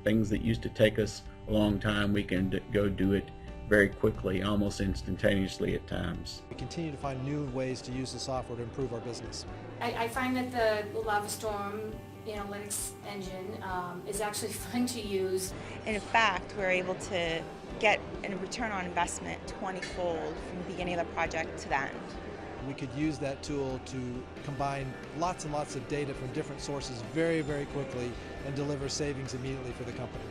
Things that used to take us a long time, we can go do it very quickly, almost instantaneously at times. We continue to find new ways to use the software to improve our business. I find that the Lavastorm analytics engine is actually fun to use. In fact, we're able to get a return on investment 20-fold from the beginning of the project to the end. We could use that tool to combine lots and lots of data from different sources very, very quickly and deliver savings immediately for the company.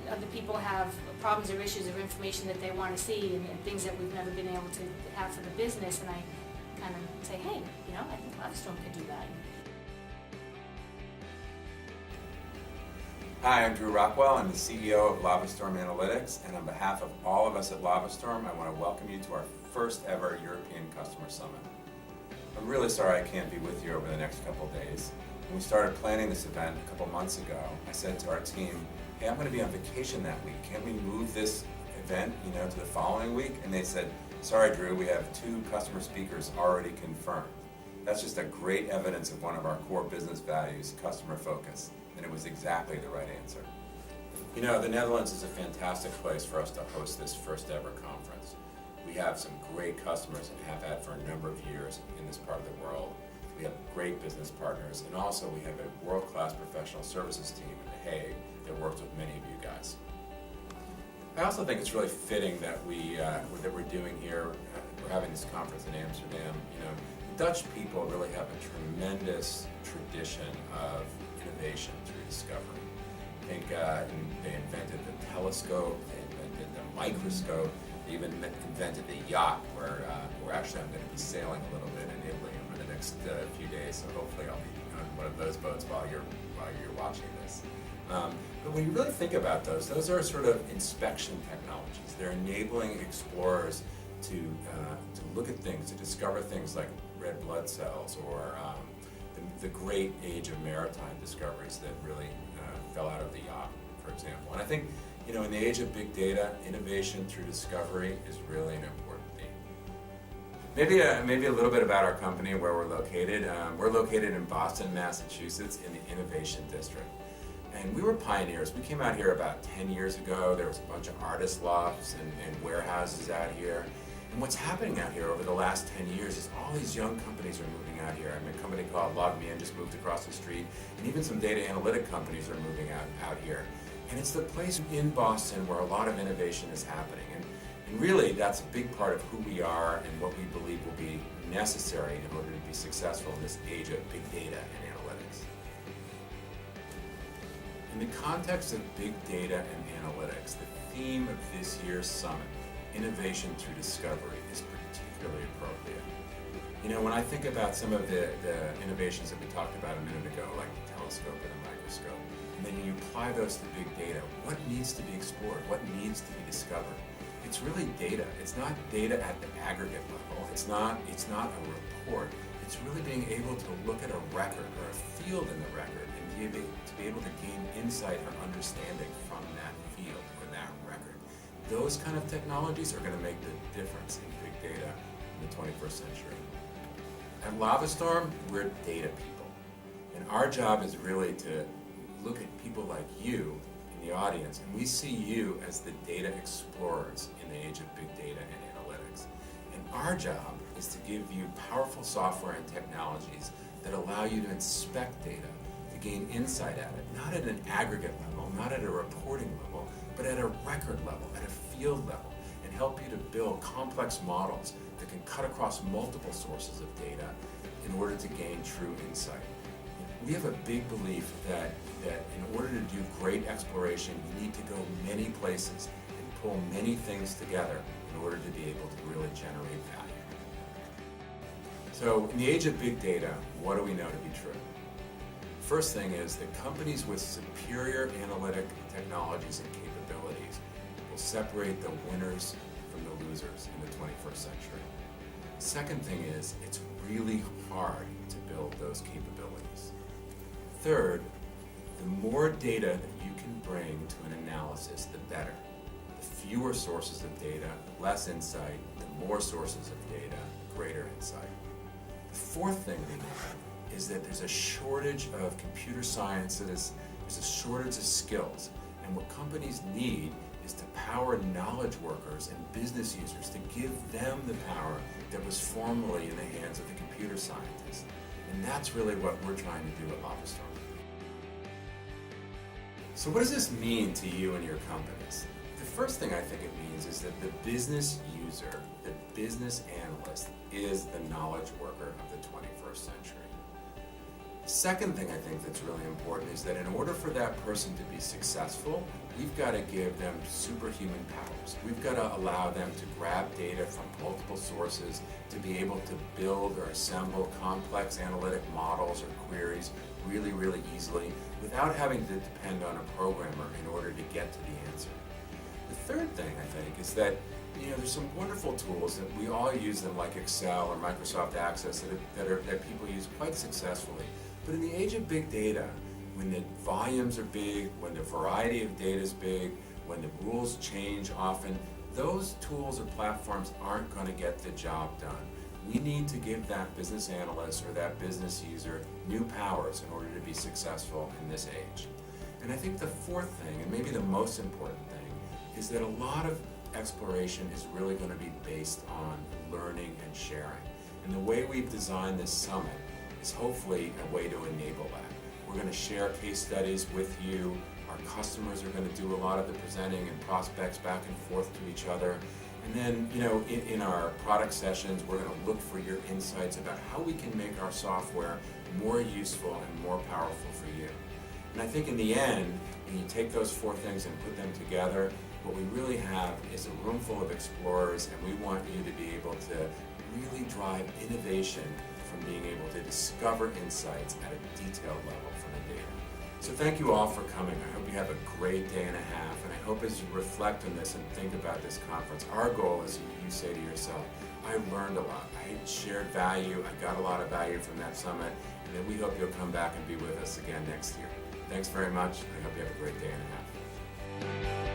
Other people have problems or issues or information that they want to see and things that we've never been able to have for the business, and I kind of say, hey, I think Lavastorm could do that. Hi, I'm Drew Rockwell. I'm the CEO of Lavastorm Analytics, and on behalf of all of us at Lavastorm, I want to welcome you to our first ever European Customer Summit. I'm really sorry I can't be with you over the next couple of days. When we started planning this event a couple months ago, I said to our team, hey, I'm going to be on vacation that week. Can't we move this event, to the following week? And they said, sorry, Drew, we have 2 customer speakers already confirmed. That's just a great evidence of one of our core business values, customer focus. And it was exactly the right answer. The Netherlands is a fantastic place for us to host this first ever conference. We have some great customers and have had for a number of years in this part of the world. We have great business partners, and also we have a world-class professional services team in The Hague that works with many of you guys. I also think it's really fitting that we're doing here, we're having this conference in Amsterdam. The Dutch people really have a tremendous tradition of innovation through discovery. I think they invented the telescope, they invented the microscope, they even invented the yacht, where actually I'm going to be sailing a little bit in Italy over the next few days, so hopefully I'll be on one of those boats while you're watching this. But when you really think about those are sort of inspection technologies. They're enabling explorers to look at things, to discover things like red blood cells or the great age of maritime discoveries that really fell out of the yacht, for example. And I think, in the age of big data, innovation through discovery is really an important theme. Maybe a little bit about our company and where we're located. We're located in Boston, Massachusetts, in the Innovation District. And we were pioneers. We came out here about 10 years ago. There was a bunch of artist lofts and warehouses out here. And what's happening out here over the last 10 years is all these young companies are moving out here. I mean, a company called LogMeIn just moved across the street, and even some data analytic companies are moving out here. And it's the place in Boston where a lot of innovation is happening. And really, that's a big part of who we are and what we believe will be necessary in order to be successful in this age of big data and analytics. In the context of big data and analytics, the theme of this year's summit, innovation through discovery, is particularly appropriate. When I think about some of the innovations that we talked about a minute ago, like the telescope and the microscope, and then you apply those to big data, what needs to be explored? What needs to be discovered? It's really data. It's not data at the aggregate level. It's not a report. It's really being able to look at a record or a field in the record and to be able to gain insight or understanding from that field or that record. Those kind of technologies are going to make the difference in big data in the 21st century. At Lavastorm, we're data people. And our job is really to look at people like you in the audience, and we see you as the data explorers in the age of big data and analytics. And our job is to give you powerful software and technologies that allow you to inspect data, to gain insight at it, not at an aggregate level, not at a reporting level, but at a record level, at a field level, and help you to build complex models that can cut across multiple sources of data in order to gain true insight. We have a big belief that in order to do great exploration, you need to go many places and pull many things together in order to be able to really generate value. So in the age of big data, what do we know to be true? First thing is that companies with superior analytic technologies and capabilities will separate the winners from the losers in the 21st century. Second thing is, it's really hard to build those capabilities. Third, the more data that you can bring to an analysis, the better. The fewer sources of data, less insight. The more sources of data, greater insight. The fourth thing we know is that there's a shortage of computer sciences, there's a shortage of skills, And what companies need is to power knowledge workers and business users, to give them the power that was formerly in the hands of the computer scientists. And that's really what we're trying to do at Lavastorm. So what does this mean to you and your companies? The first thing I think it means is that the business user, the business analyst, is the knowledge worker of the 21st century. Second thing I think that's really important is that in order for that person to be successful, we've got to give them superhuman powers. We've got to allow them to grab data from multiple sources, to be able to build or assemble complex analytic models or queries really, really easily without having to depend on a programmer in order to get to the answer. The third thing I think is that there's some wonderful tools that we all use them, like Excel or Microsoft Access, that people use quite successfully. But in the age of big data, when the volumes are big, when the variety of data is big, when the rules change often, those tools or platforms aren't going to get the job done. We need to give that business analyst or that business user new powers in order to be successful in this age. And I think the fourth thing, and maybe the most important thing, is that a lot of exploration is really going to be based on learning and sharing. And the way we've designed this summit is hopefully a way to enable that. We're going to share case studies with you. Our customers are going to do a lot of the presenting and prospects back and forth to each other. And then, in our product sessions, we're going to look for your insights about how we can make our software more useful and more powerful for you. And I think in the end, when you take those four things and put them together, what we really have is a room full of explorers, and we want you to be able to really drive innovation from being able to discover insights at a detailed level from the data. So thank you all for coming. I hope you have a great day and a half, and I hope as you reflect on this and think about this conference, our goal is you say to yourself, I learned a lot, I shared value, I got a lot of value from that summit, and then we hope you'll come back and be with us again next year. Thanks very much, and I hope you have a great day and a half.